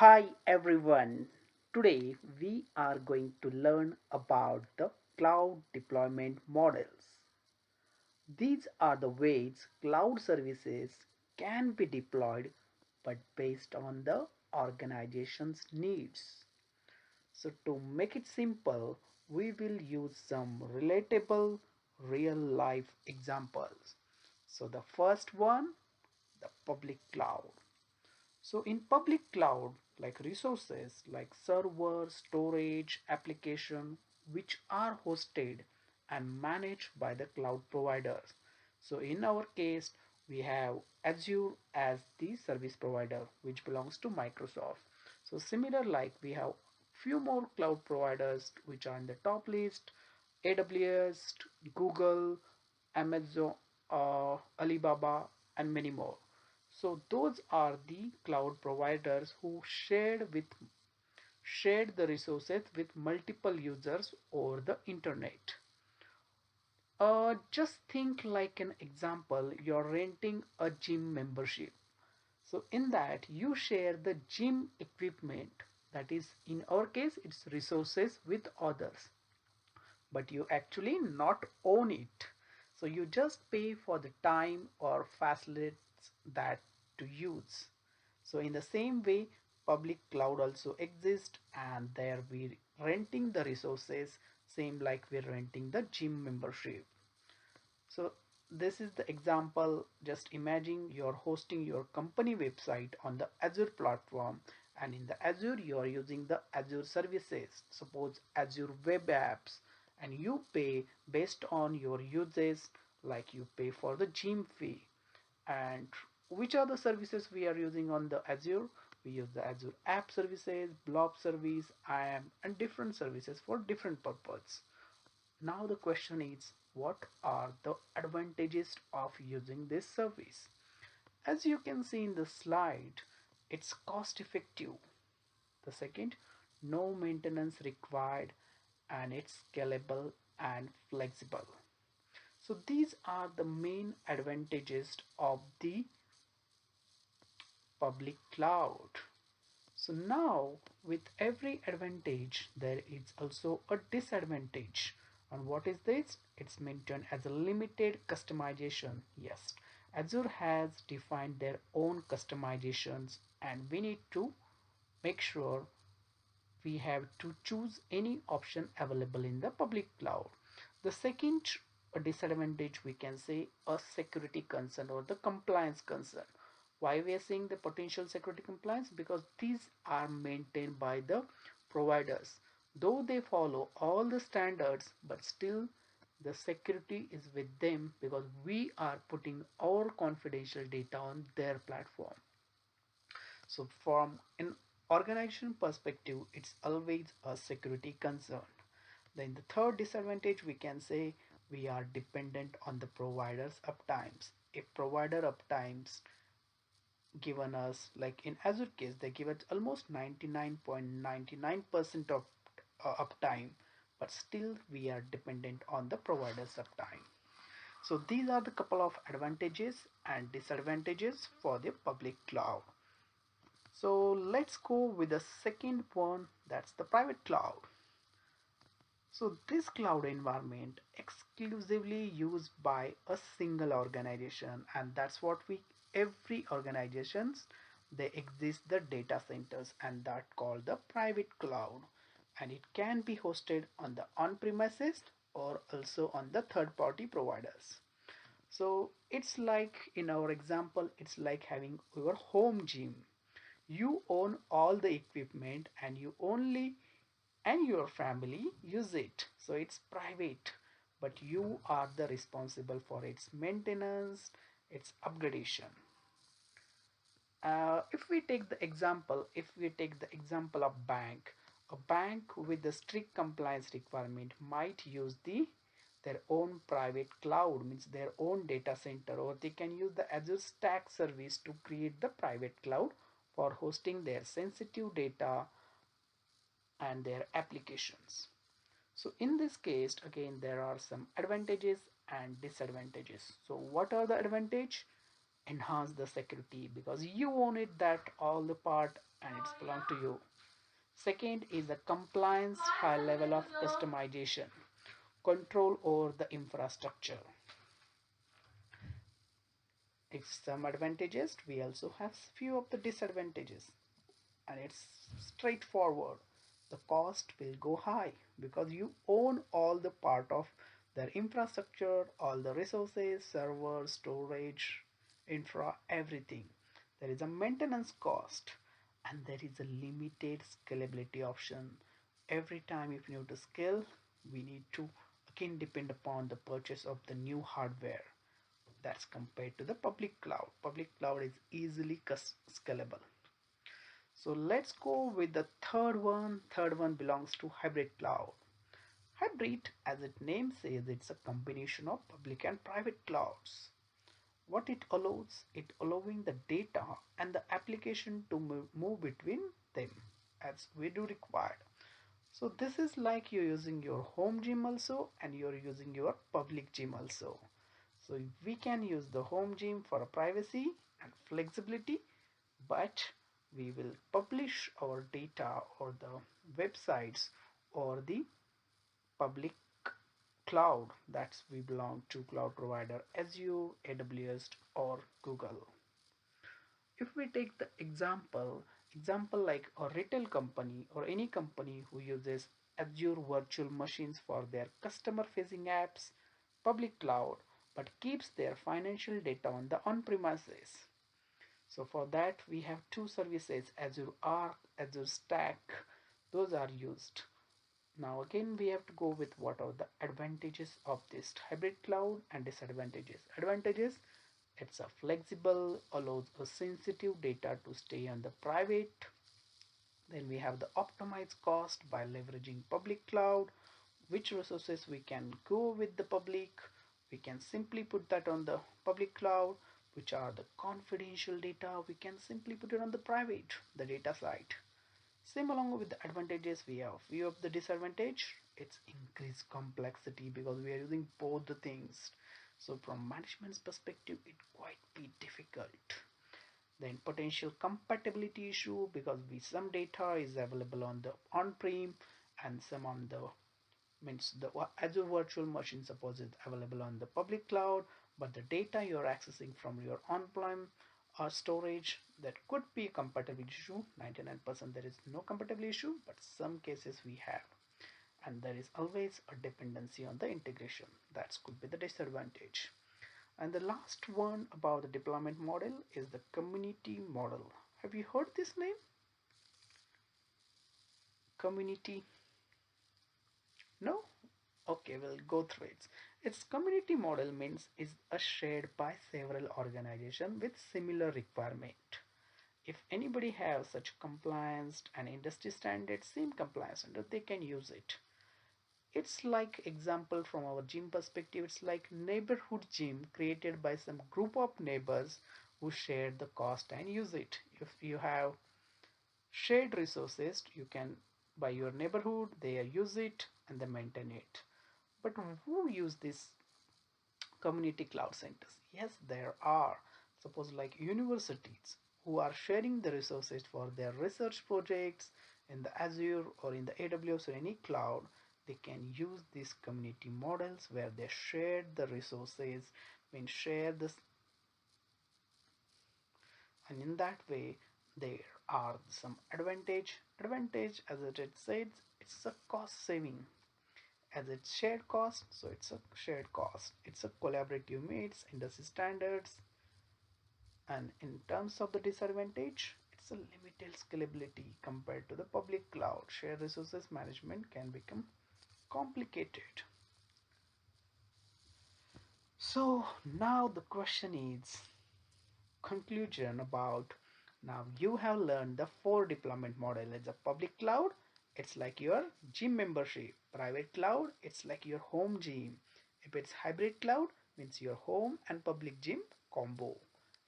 Hi everyone. Today we are going to learn about the cloud deployment models. These are the ways cloud services can be deployed but based on the organization's needs. So to make it simple, we will use some relatable real life examples. So the first one, the public cloud. So in public cloud, like resources like server, storage, application, which are hosted and managed by the cloud providers. So in our case, we have Azure as the service provider, which belongs to Microsoft. So similar like we have few more cloud providers which are in the top list: AWS, Google, Amazon, Alibaba, and many more. So those are the cloud providers who shared the resources with multiple users over the internet. Just think like an example, you're renting a gym membership. So in that you share the gym equipment, that is in our case it's resources with others, but you actually not own it. So you just pay for the time or facilities that to use. So in the same way, public cloud also exists, and there we renting the resources, same like we're renting the gym membership. So this is the example. Just imagine you're hosting your company website on the Azure platform, and in the Azure you are using the Azure services, suppose Azure web apps, and you pay based on your uses, like you pay for the gym fee. And which are the services we are using on the Azure? We use the Azure app services, blob service, IAM, and different services for different purpose. Now the question is, what are the advantages of using this service? As you can see in the slide, it's cost effective. The second, no maintenance required, and it's scalable and flexible. So these are the main advantages of the public cloud. So now with every advantage there is also a disadvantage. And what is this? It's mentioned as a limited customization. Yes, Azure has defined their own customizations, and we need to make sure we have to choose any option available in the public cloud. The second disadvantage, we can say a security concern or the compliance concern. Why we are saying the potential security compliance? Because these are maintained by the providers. Though they follow all the standards, but still the security is with them because we are putting our confidential data on their platform. So from an organization perspective, it's always a security concern. Then the third disadvantage, we can say we are dependent on the providers uptimes. If provider uptimes given us, like in Azure case, they give it almost 99.99% of uptime, but still we are dependent on the providers uptime. So these are the couple of advantages and disadvantages for the public cloud. So let's go with the second one, that's the private cloud. So this cloud environment exclusively used by a single organization, and that's what we every organizations they exist the data centers, and that called the private cloud, and it can be hosted on the on-premises or also on the third-party providers. So it's like in our example, it's like having your home gym. You own all the equipment and you only and your family use it, so it's private, but you are the responsible for its maintenance, its upgradation. If we take the example of bank, a bank with the strict compliance requirement might use their own private cloud, means their own data center, or they can use the Azure Stack service to create the private cloud for hosting their sensitive data and their applications. So in this case, again, there are some advantages and disadvantages. So what are the advantage? Enhance the security because you own it, that all the part, and it's belong to you. Second is the compliance, high level of customization, control over the infrastructure. It's some advantages. We also have few of the disadvantages, and it's straightforward. The cost will go high because you own all the part of their infrastructure, all the resources, server, storage, infra, everything. There is a maintenance cost, and there is a limited scalability option. Every time if you need to scale, we need to again depend upon the purchase of the new hardware. That's compared to the public cloud. Public cloud is easily scalable. So let's go with the third one. Third one belongs to hybrid cloud. Hybrid, as its name says, it's a combination of public and private clouds. What it allows, it allowing the data and the application to move between them as we do required. So this is like you're using your home gym also and you're using your public gym also. So we can use the home gym for a privacy and flexibility, but we will publish our data or the websites or the public cloud that we belong to cloud provider Azure, AWS or Google. If we take the example like a retail company or any company who uses Azure virtual machines for their customer facing apps, public cloud, but keeps their financial data on the on premises. So for that we have two services, Azure Arc, Azure Stack. Those are used. Now again we have to go with what are the advantages of this hybrid cloud and disadvantages. Advantages, it's a flexible, allows a sensitive data to stay on the private. Then we have the optimized cost by leveraging public cloud. Which resources we can go with the public, we can simply put that on the public cloud. Which are the confidential data, we can simply put it on the private, the data side. Same along with the advantages, we have few of the disadvantage. It's increased complexity because we are using both the things. So from management's perspective, it quite be difficult. Then potential compatibility issue because we some data is available on the on-prem and some on the means the Azure virtual machine suppose is available on the public cloud, but the data you're accessing from your on-prem or storage, that could be a compatibility issue. 99% there is no compatibility issue, but some cases we have, and there is always a dependency on the integration. That could be the disadvantage. And the last one about the deployment model is the community model. Have you heard this name? Community? No? Okay, we'll go through it. Its community model means is a shared by several organizations with similar requirement. If anybody has such compliance and industry standard, same compliance standard, they can use it. It's like example from our gym perspective, it's like neighborhood gym created by some group of neighbors who share the cost and use it. If you have shared resources, you can by your neighborhood, they use it and they maintain it. But who use this community cloud centers? Yes, there are. Suppose like universities who are sharing the resources for their research projects in the Azure or in the AWS or any cloud, they can use these community models where they share the resources, mean share this, and in that way there are some advantage as it says, it's a cost saving as it's shared cost, so it's a shared cost, it's a collaborative meets industry standards. And in terms of the disadvantage, it's a limited scalability compared to the public cloud. Shared resources management can become complicated. So now the question is conclusion about, now you have learned the four deployment model. As a public cloud, it's like your gym membership. Private cloud, it's like your home gym. If it's hybrid cloud, means your home and public gym combo.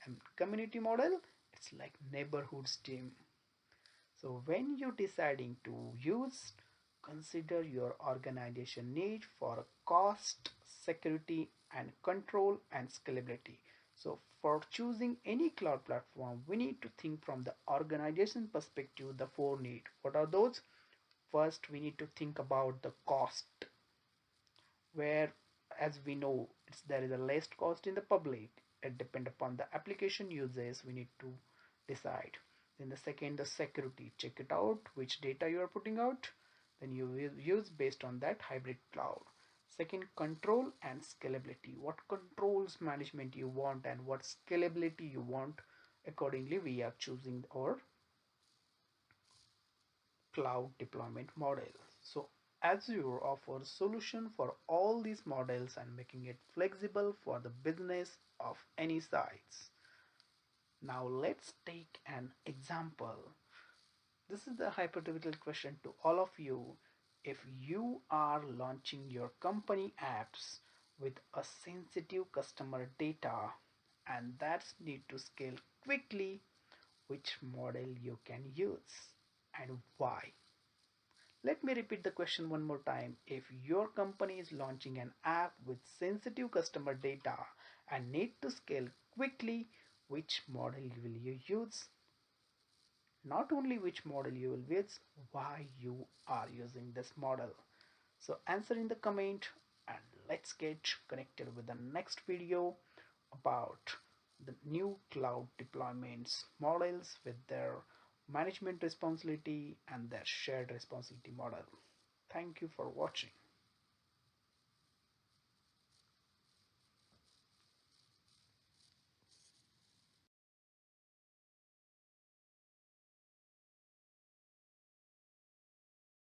And community model, it's like neighborhoods gym. So when you're deciding to use, consider your organization need for cost, security and control and scalability. So for choosing any cloud platform, we need to think from the organization perspective, the four need. What are those? First, we need to think about the cost, where as we know there is a less cost in the public. It depend upon the application uses, we need to decide. Then the second, the security, check it out which data you are putting out, then you will use based on that hybrid cloud. Second, control and scalability, what controls management you want and what scalability you want. Accordingly we are choosing our cloud deployment model. So Azure offers solution for all these models and making it flexible for the business of any size. Now let's take an example. This is the hypothetical question to all of you. If you are launching your company apps with a sensitive customer data and that's need to scale quickly, which model you can use and why? Let me repeat the question one more time. If your company is launching an app with sensitive customer data and need to scale quickly, which model will you use? Not only which model you will use, why you are using this model. So answer in the comment and let's get connected with the next video about the new cloud deployments models with their management responsibility and their shared responsibility model. Thank you for watching.